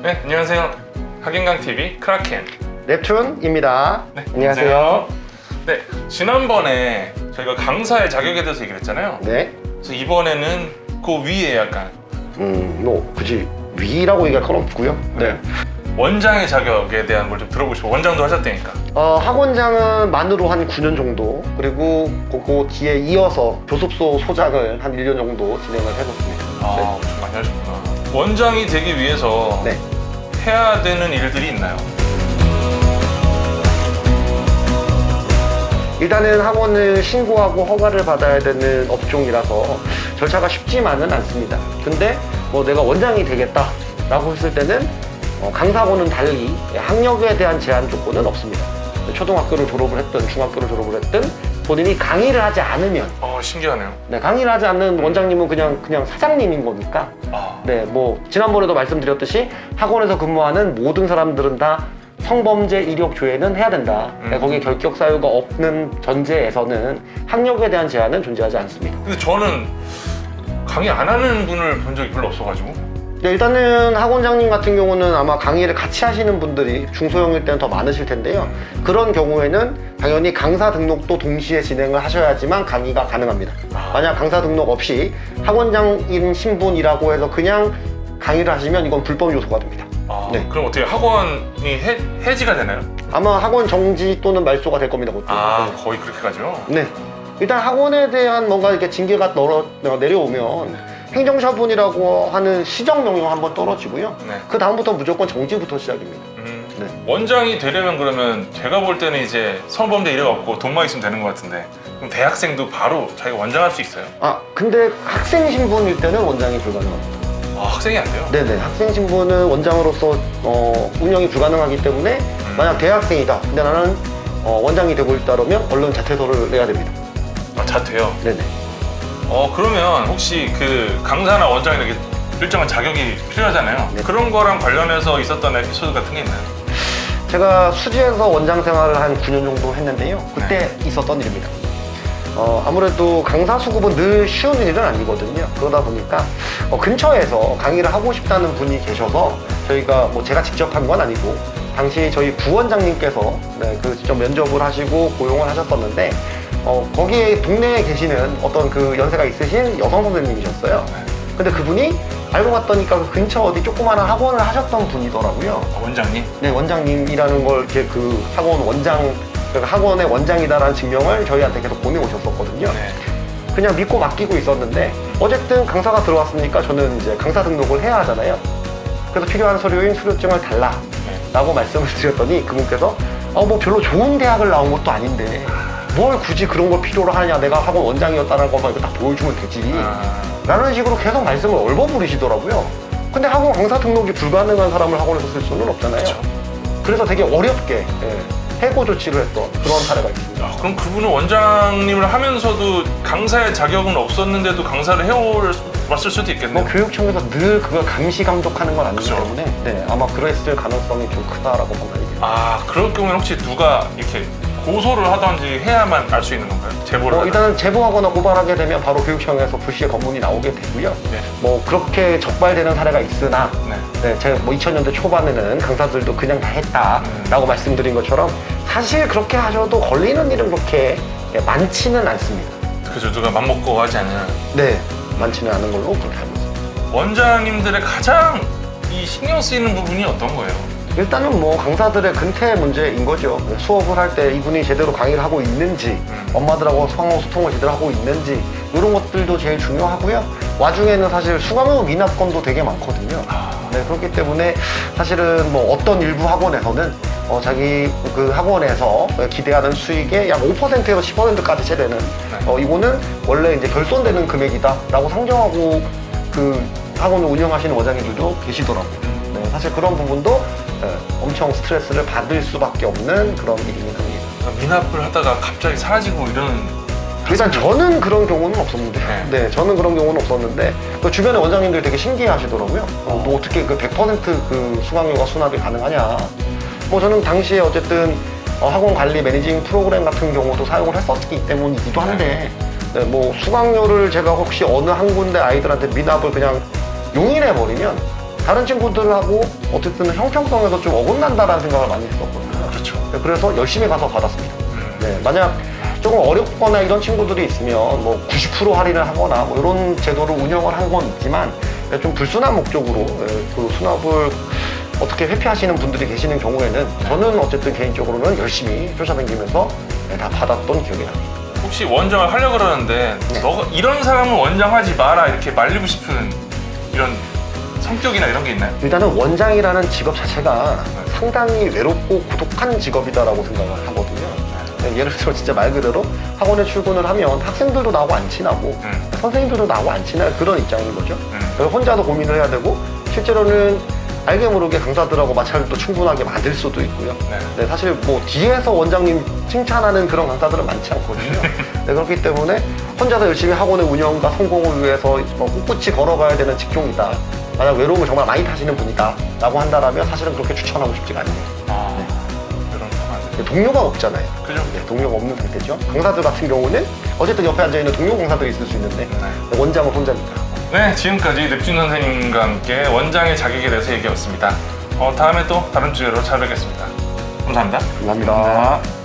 네, 안녕하세요. 학인강TV 크라켄 넵튠입니다. 네, 안녕하세요. 네, 지난번에 저희가 강사의 자격에 대해서 얘기를 했잖아요. 네. 그래서 이번에는 그 위에 약간 뭐 굳이 위라고 얘기할 건 없고요. 네. 원장의 자격에 대한 걸 좀 들어보고 싶어요. 원장도 하셨다니까. 학원장은 만으로 한 9년 정도, 그리고 그 뒤에 이어서 교습소 소장을 한 1년 정도 진행을 해봤습니다. 아, 엄청 많이 하셨구나. 원장이 되기 위해서 네. 해야 되는 일들이 있나요? 일단은 학원을 신고하고 허가를 받아야 되는 업종이라서 절차가 쉽지만은 않습니다. 근데 뭐 내가 원장이 되겠다라고 했을 때는 강사하고는 달리 학력에 대한 제한 조건은 없습니다. 초등학교를 졸업을 했든 중학교를 졸업을 했든 본인이 강의를 하지 않으면, 신기하네요. 네, 강의를 하지 않는 원장님은 그냥 사장님인 거니까, 네, 뭐 지난번에도 말씀드렸듯이 학원에서 근무하는 모든 사람들은 다 성범죄 이력 조회는 해야 된다. 거기에 결격 사유가 없는 전제에서는 학력에 대한 제한은 존재하지 않습니다. 근데 저는 강의 안 하는 분을 본 적이 별로 없어가지고. 네, 일단은 학원장님 같은 경우는 아마 강의를 같이 하시는 분들이 중소형일 때는 더 많으실 텐데요. 그런 경우에는 당연히 강사 등록도 동시에 진행을 하셔야지만 강의가 가능합니다. 만약 강사 등록 없이 학원장인 신분이라고 해서 그냥 강의를 하시면 이건 불법 요소가 됩니다. 네. 그럼 어떻게 학원이 해지가 되나요? 아마 학원 정지 또는 말소가 될 겁니다. 보통. 거의 그렇게 가죠? 네. 일단 학원에 대한 뭔가 이렇게 징계가 내려오면 행정처분이라고 하는 시정명령 한번 떨어지고요. 네. 그 다음부터 무조건 정지부터 시작입니다. 네. 원장이 되려면 그러면 제가 볼 때는 이제 성범죄 이력 없고 돈만 있으면 되는 것 같은데, 그럼 대학생도 바로 자기가 원장할 수 있어요? 근데 학생 신분일 때는 원장이 불가능합니다. 학생이 안 돼요? 네네. 학생 신분은 원장으로서 운영이 불가능하기 때문에 만약 대학생이다. 근데 나는 원장이 되고 있다 그러면 얼른 자퇴서를 내야 됩니다. 자퇴요? 네네. 그러면 혹시 그 강사나 원장이 이렇게 일정한 자격이 필요하잖아요. 네. 그런 거랑 관련해서 있었던 에피소드 같은 게 있나요? 제가 수지에서 원장 생활을 한 9년 정도 했는데요. 그때 있었던 일입니다. 아무래도 강사 수급은 늘 쉬운 일은 아니거든요. 그러다 보니까 근처에서 강의를 하고 싶다는 분이 계셔서 저희가 뭐 제가 직접 한 건 아니고 당시 저희 부원장님께서 그 직접 면접을 하시고 고용을 하셨었는데 거기에 동네에 계시는 어떤 그 연세가 있으신 여성 선생님이셨어요. 근데 그분이 알고 봤더니까 그 근처 어디 조그마한 학원을 하셨던 분이더라고요. 원장님? 네, 원장님이라는 걸 이렇게 그 학원 원장, 그러니까 학원의 원장이다라는 증명을 저희한테 계속 보내오셨었거든요. 네. 그냥 믿고 맡기고 있었는데 어쨌든 강사가 들어왔으니까 저는 이제 강사 등록을 해야 하잖아요. 그래서 필요한 서류인 수료증을 달라 라고 말씀을 드렸더니 그분께서 뭐 별로 좋은 대학을 나온 것도 아닌데 뭘 굳이 그런 걸 필요로 하냐, 내가 학원 원장이었다는 것만 이거 딱 보여주면 되지 라는 식으로 계속 말씀을 얼버무리시더라고요. 근데 학원 강사 등록이 불가능한 사람을 학원에서 쓸 수는 없잖아요. 그쵸. 그래서 되게 어렵게 해고 조치를 했던 그런 사례가 있습니다. 그럼 그분은 원장님을 하면서도 강사의 자격은 없었는데도 강사를 해왔을 수도 있겠네요. 교육청에서 늘 그걸 감시 감독하는 건 아니기 그쵸. 때문에 아마 그랬을 가능성이 좀 크다라고 판단이 됩니다. 그럴 경우에는 혹시 누가 이렇게 고소를 하든지 해야만 알 수 있는 건가요? 제보를 하든지? 일단은 제보하거나 고발하게 되면 바로 교육청에서 불시에 검문이 나오게 되고요. 네. 그렇게 적발되는 사례가 있으나 네. 제가 2000년대 초반에는 강사들도 그냥 다 했다라고 말씀드린 것처럼 사실 그렇게 하셔도 걸리는 일은 그렇게 많지는 않습니다. 그죠. 누가 맘먹고 하지 않으면. 네, 많지는 않은 걸로 그렇게 알고 있습니다. 원장님들의 가장 신경 쓰이는 부분이 어떤 거예요? 일단은 강사들의 근태 문제인 거죠. 수업을 할 때 이분이 제대로 강의를 하고 있는지, 엄마들하고 상호 소통을 제대로 하고 있는지, 이런 것들도 제일 중요하고요. 와중에는 사실 수강료 미납건도 되게 많거든요. 그렇기 때문에 사실은 어떤 일부 학원에서는 자기 그 학원에서 기대하는 수익의 약 5%에서 10%까지 채되는 이거는 원래 이제 결손되는 금액이다라고 상정하고 그 학원을 운영하시는 원장님들도 계시더라고요. 사실 그런 부분도 엄청 스트레스를 받을 수밖에 없는 그런 일이긴 합니다. 미납을 하다가 갑자기 사라지고 이런. 일단 저는 그런 경우는 없었는데, 저는 그런 경우는 없었는데 그 주변에 원장님들이 되게 신기해하시더라고요. 너 어떻게 그 100% 그 수강료가 수납이 가능하냐? 저는 당시에 어쨌든 학원 관리 매니징 프로그램 같은 경우도 사용을 했었기 때문이기도 한데 네, 뭐 수강료를 제가 혹시 어느 한 군데 아이들한테 미납을 그냥 용인해버리면 다른 친구들하고 어쨌든 형평성에서 좀 어긋난다라는 생각을 많이 했었거든요. 그렇죠. 네, 그래서 열심히 가서 받았습니다. 네, 만약 조금 어렵거나 이런 친구들이 있으면 뭐 90% 할인을 하거나 뭐 이런 제도를 운영을 한 건 있지만 좀 불순한 목적으로 그 수납을 어떻게 회피하시는 분들이 계시는 경우에는 저는 어쨌든 개인적으로는 열심히 쫓아다니면서 다 받았던 기억이 납니다. 혹시 원장을 하려고 그러는데 네. 너가 이런 사람은 원장하지 마라 이렇게 말리고 싶은 이런 성격이나 이런 게 있나요? 일단은 원장이라는 직업 자체가 상당히 외롭고 고독한 직업이다라고 생각을 하거든요. 네, 예를 들어 진짜 말 그대로 학원에 출근을 하면 학생들도 나하고 안 친하고 선생님들도 나하고 안 친한 그런 입장인 거죠. 그래서 혼자도 고민을 해야 되고 실제로는 알게 모르게 강사들하고 마찰을 또 충분하게 만들 수도 있고요. 네, 사실 뭐 뒤에서 원장님 칭찬하는 그런 강사들은 많지 않거든요. 네, 그렇기 때문에 혼자서 열심히 학원의 운영과 성공을 위해서 뭐 꿋꿋이 걸어가야 되는 직종이다. 만약 외로움을 정말 많이 타시는 분이다 라고 한다면 사실은 그렇게 추천하고 싶지가 않네요. 이런 상황. 네, 동료가 없잖아요. 그죠? 네, 동료가 없는 상태죠. 강사들 같은 경우는 어쨌든 옆에 앉아있는 동료 강사들이 있을 수 있는데 원장은 혼자니까. 네, 지금까지 넵튠 선생님과 함께 원장의 자격에 대해서 얘기해봤습니다. 다음에 또 다른 주제로 찾아뵙겠습니다. 감사합니다. 감사합니다.